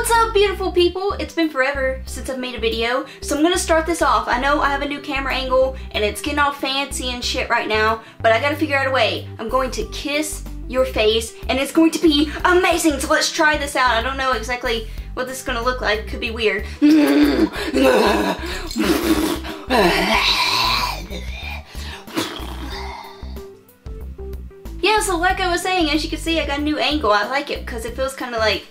What's up, beautiful people? It's been forever since I've made a video, so I'm gonna start this off. I know I have a new camera angle and it's getting all fancy and shit right now, but I gotta figure out a way. I'm going to kiss your face and it's going to be amazing, so let's try this out. I don't know exactly what this is gonna look like. Could be weird. Yeah, so like I was saying, as you can see, I got a new angle. I like it because it feels kind of like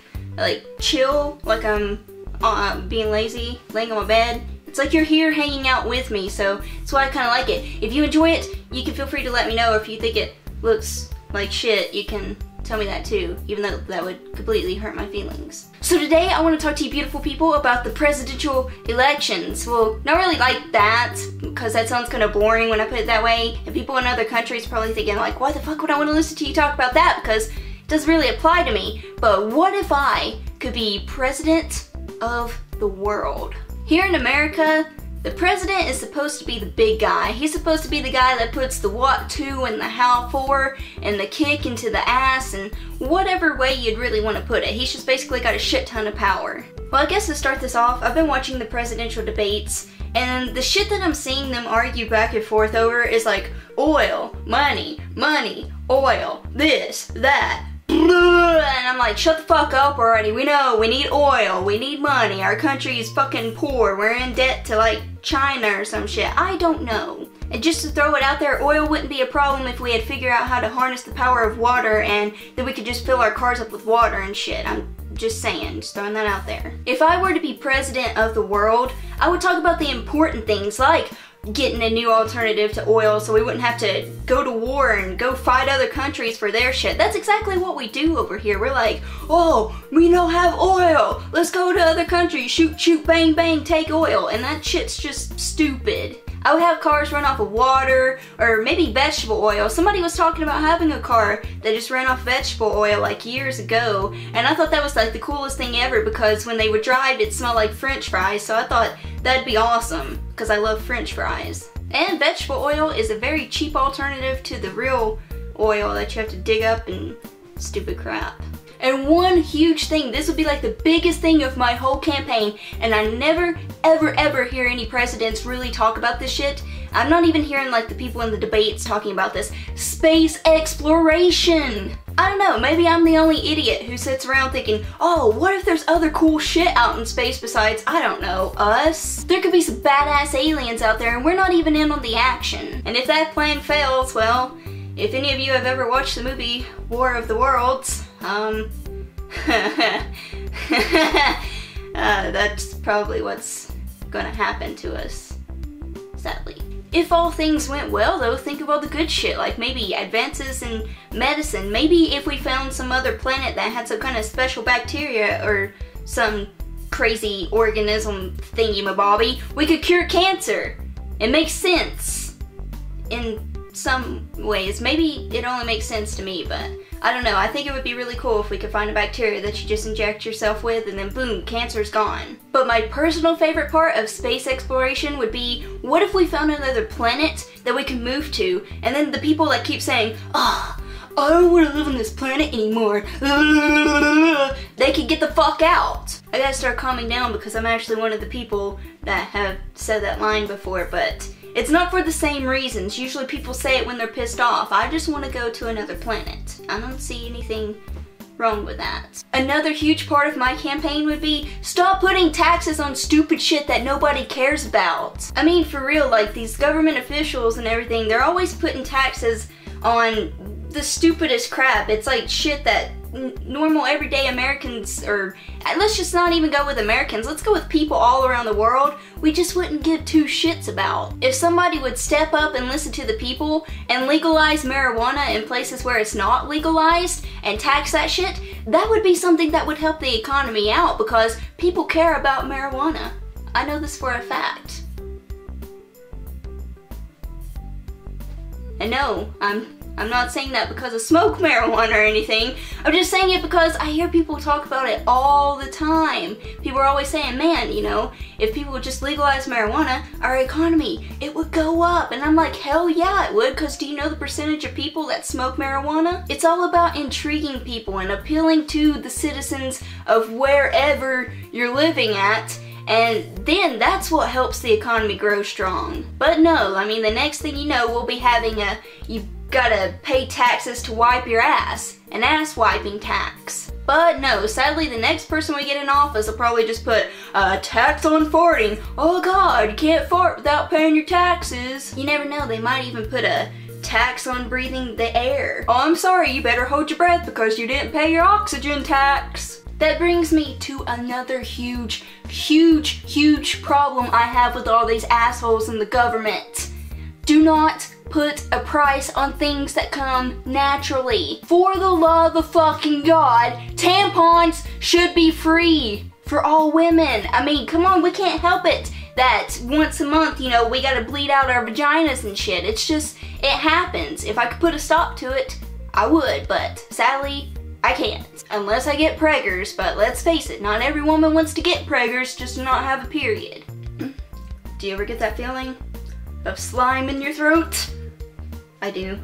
chill, like I'm being lazy, laying on my bed. It's like you're here hanging out with me, so that's why I kind of like it. If you enjoy it, you can feel free to let me know. If you think it looks like shit, you can tell me that too, even though that would completely hurt my feelings. So today I want to talk to you beautiful people about the presidential elections. Well, not really like that, because that sounds kind of boring when I put it that way, and people in other countries probably thinking like, why the fuck would I want to listen to you talk about that, because it doesn't really apply to me. But what if I could be president of the world? Here in America, the president is supposed to be the big guy. He's supposed to be the guy that puts the what to and the how for and the kick into the ass and whatever way you'd really want to put it. He's just basically got a shit ton of power. Well, I guess to start this off, I've been watching the presidential debates, and the shit that I'm seeing them argue back and forth over is like oil, money, money, oil, this, that. And I'm like, shut the fuck up already. We know we need oil, we need money, our country is fucking poor, we're in debt to like China or some shit. I don't know. And just to throw it out there, oil wouldn't be a problem if we had figured out how to harness the power of water and then we could just fill our cars up with water and shit. I'm just saying, just throwing that out there. If I were to be president of the world, I would talk about the important things like getting a new alternative to oil so we wouldn't have to go to war and go fight other countries for their shit. That's exactly what we do over here. We're like, oh, we don't have oil. Let's go to other countries. Shoot, shoot, bang, bang, take oil. And that shit's just stupid. I would have cars run off of water or maybe vegetable oil. Somebody was talking about having a car that just ran off vegetable oil like years ago, and I thought that was like the coolest thing ever because when they would drive it smelled like french fries, so I thought that'd be awesome because I love french fries. And vegetable oil is a very cheap alternative to the real oil that you have to dig up and stupid crap. And one huge thing, this would be like the biggest thing of my whole campaign, and I never ever hear any presidents really talk about this shit. I'm not even hearing like the people in the debates talking about this. Space exploration! I don't know, maybe I'm the only idiot who sits around thinking, oh, what if there's other cool shit out in space besides, I don't know, us? There could be some badass aliens out there and we're not even in on the action. And if that plan fails, well, if any of you have ever watched the movie War of the Worlds, that's probably what's gonna happen to us, sadly. If all things went well though, think of all the good shit, like maybe advances in medicine. Maybe if we found some other planet that had some kind of special bacteria or some crazy organism thingy-mabobby, we could cure cancer. It makes sense in some ways. Maybe it only makes sense to me, but I don't know. I think it would be really cool if we could find a bacteria that you just inject yourself with and then boom, cancer's gone. But my personal favorite part of space exploration would be, what if we found another planet that we could move to, and then the people that keep saying, oh, I don't want to live on this planet anymore, they could get the fuck out. I gotta start calming down because I'm actually one of the people that have said that line before, but it's not for the same reasons. Usually people say it when they're pissed off. I just want to go to another planet. I don't see anything wrong with that. Another huge part of my campaign would be, stop putting taxes on stupid shit that nobody cares about. I mean, for real, like these government officials and everything, they're always putting taxes on the stupidest crap. It's like shit that normal everyday Americans, or let's just not even go with Americans, let's go with people all around the world, we just wouldn't give two shits about. If somebody would step up and listen to the people and legalize marijuana in places where it's not legalized and tax that shit, that would be something that would help the economy out because people care about marijuana. I know this for a fact. And no, I'm I'm not saying that because I smoke marijuana or anything. I'm just saying it because I hear people talk about it all the time. People are always saying, man, you know, if people would just legalize marijuana, our economy, it would go up. And I'm like, hell yeah, it would, because do you know the percentage of people that smoke marijuana? It's all about intriguing people and appealing to the citizens of wherever you're living at. And then that's what helps the economy grow strong. But no, I mean, the next thing you know, we'll be having you gotta pay taxes to wipe your ass. An ass wiping tax. But no, sadly the next person we get in office will probably just put a tax on farting. Oh god, you can't fart without paying your taxes. You never know, they might even put a tax on breathing the air. Oh, I'm sorry, you better hold your breath because you didn't pay your oxygen tax. That brings me to another huge problem I have with all these assholes in the government. Do not put a price on things that come naturally. For the love of fucking God, tampons should be free for all women. I mean, come on, we can't help it that once a month, you know, we gotta bleed out our vaginas and shit. It's just, it happens. If I could put a stop to it, I would, but sadly, I can't. Unless I get preggers, but let's face it, not every woman wants to get preggers just to not have a period. Do you ever get that feeling of slime in your throat? I do.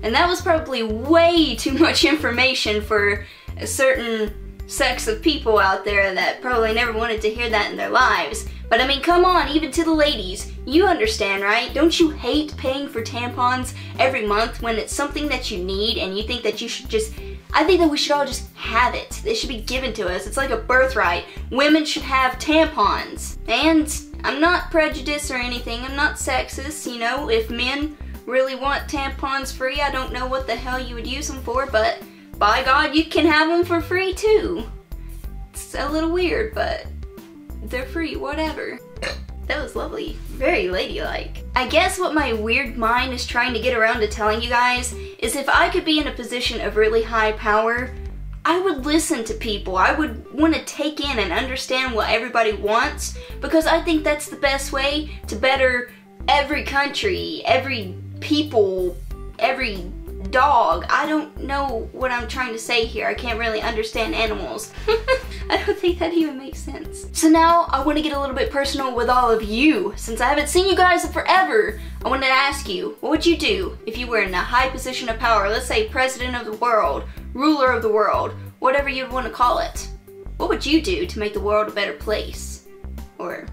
And that was probably way too much information for a certain sex of people out there that probably never wanted to hear that in their lives. But I mean, come on, even to the ladies, you understand, right? Don't you hate paying for tampons every month when it's something that you need and you think that you should just, I think that we should all just have it. It should be given to us. It's like a birthright. Women should have tampons. And I'm not prejudiced or anything. I'm not sexist, you know. If men really want tampons free, I don't know what the hell you would use them for, but by God, you can have them for free too. It's a little weird, but they're free, whatever. That was lovely. Very ladylike. I guess what my weird mind is trying to get around to telling you guys is if I could be in a position of really high power, I would listen to people. I would want to take in and understand what everybody wants, because I think that's the best way to better every country, every people, every dog. I don't know what I'm trying to say here. I can't really understand animals. I don't think that even makes sense. So now I want to get a little bit personal with all of you. Since I haven't seen you guys in forever, I wanted to ask you, what would you do if you were in a high position of power? Let's say president of the world, ruler of the world, whatever you'd want to call it. What would you do to make the world a better place? Or,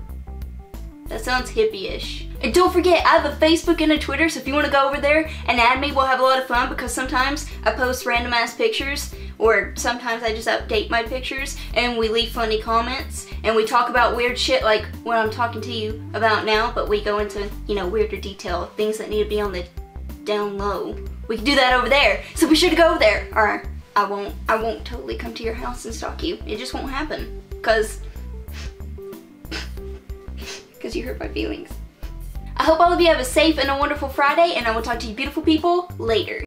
that sounds hippie-ish. And don't forget, I have a Facebook and a Twitter, so if you want to go over there and add me, we'll have a lot of fun, because sometimes I post random ass pictures, or sometimes I just update my pictures, and we leave funny comments, and we talk about weird shit like what I'm talking to you about now, but we go into, you know, weirder detail, things that need to be on the down low. We can do that over there, so be sure to go over there. Or I won't totally come to your house and stalk you. It just won't happen, because you hurt my feelings. I hope all of you have a safe and a wonderful Friday, and I will talk to you beautiful people later.